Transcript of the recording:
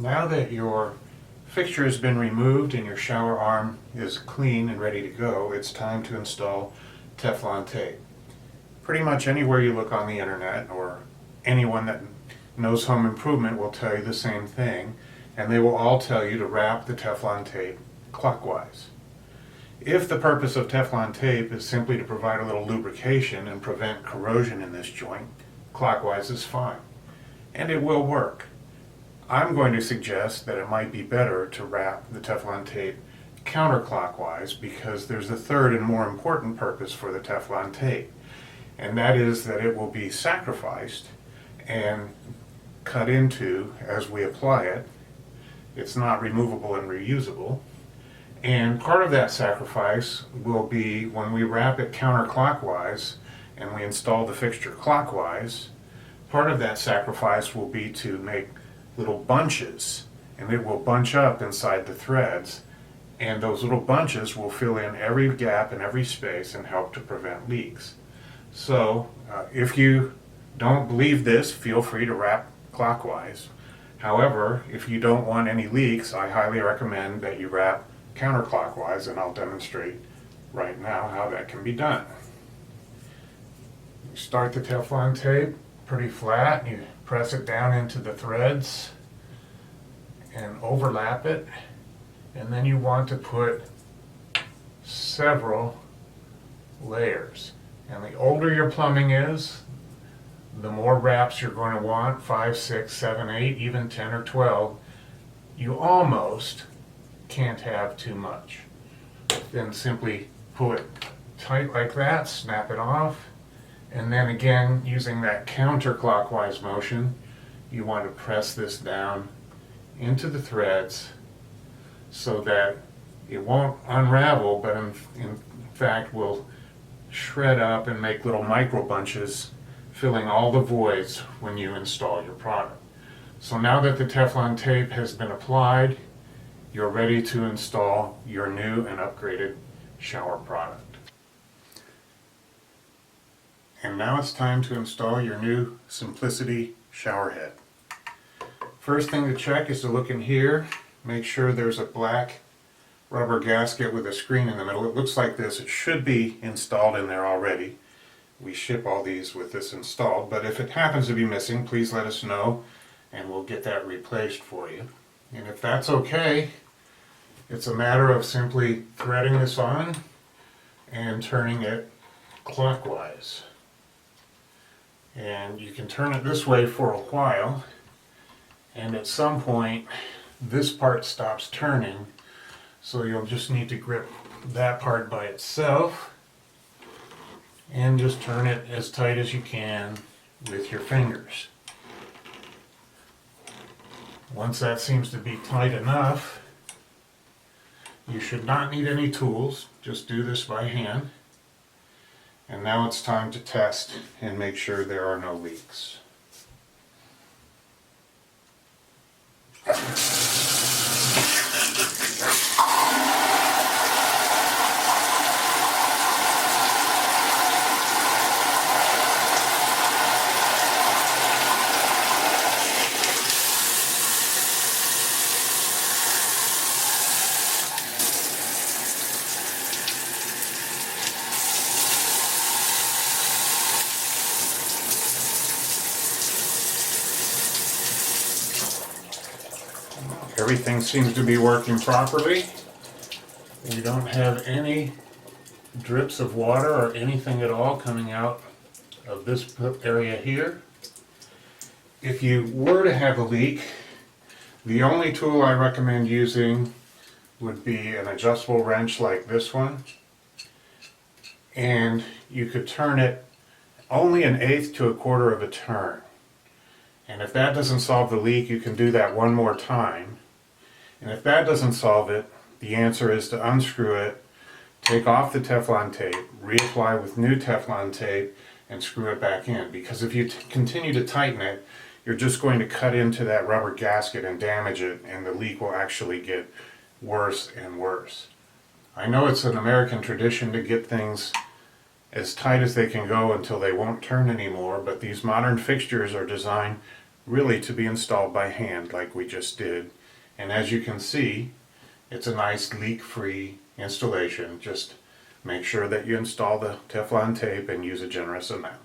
Now that your fixture has been removed and your shower arm is clean and ready to go, it's time to install Teflon tape. Pretty much anywhere you look on the internet, or anyone that knows home improvement will tell you the same thing, and they will all tell you to wrap the Teflon tape clockwise. If the purpose of Teflon tape is simply to provide a little lubrication and prevent corrosion in this joint, clockwise is fine, and it will work. I'm going to suggest that it might be better to wrap the Teflon tape counterclockwise, because there's a third and more important purpose for the Teflon tape, and that is that it will be sacrificed and cut into as we apply it. It's not removable and reusable, and part of that sacrifice will be when we wrap it counterclockwise and we install the fixture clockwise. Part of that sacrifice will be to make little bunches, and it will bunch up inside the threads, and those little bunches will fill in every gap and every space and help to prevent leaks. So if you don't believe this, feel free to wrap clockwise. However, if you don't want any leaks, I highly recommend that you wrap counterclockwise, and I'll demonstrate right now how that can be done. You start the Teflon tape pretty flat, you press it down into the threads and overlap it, and then you want to put several layers. And the older your plumbing is, the more wraps you're going to want, 5, 6, 7, 8, even 10 or 12. You almost can't have too much. Then simply pull it tight like that, snap it off, and then again, using that counterclockwise motion, you want to press this down into the threads so that it won't unravel, but in fact will shred up and make little micro bunches, filling all the voids when you install your product. So now that the Teflon tape has been applied, you're ready to install your new and upgraded shower product. And now it's time to install your new Simplicity shower head. First thing to check is to look in here, make sure there's a black rubber gasket with a screen in the middle. It looks like this. It should be installed in there already. We ship all these with this installed, but if it happens to be missing, please let us know and we'll get that replaced for you. And if that's okay, it's a matter of simply threading this on and turning it clockwise. And you can turn it this way for a while, and at some point this part stops turning, so you'll just need to grip that part by itself and just turn it as tight as you can with your fingers. Once that seems to be tight enough, you should not need any tools, just do this by hand. And now it's time to test and make sure there are no leaks. Everything seems to be working properly. We don't have any drips of water or anything at all coming out of this area here. If you were to have a leak, the only tool I recommend using would be an adjustable wrench like this one, and you could turn it only 1/8 to 1/4 of a turn. And if that doesn't solve the leak, you can do that one more time. And if that doesn't solve it, the answer is to unscrew it, take off the Teflon tape, reapply with new Teflon tape, and screw it back in. Because if you continue to tighten it, you're just going to cut into that rubber gasket and damage it, and the leak will actually get worse and worse. I know it's an American tradition to get things as tight as they can go until they won't turn anymore, but these modern fixtures are designed really to be installed by hand like we just did. And as you can see, it's a nice leak-free installation. Just make sure that you install the Teflon tape and use a generous amount.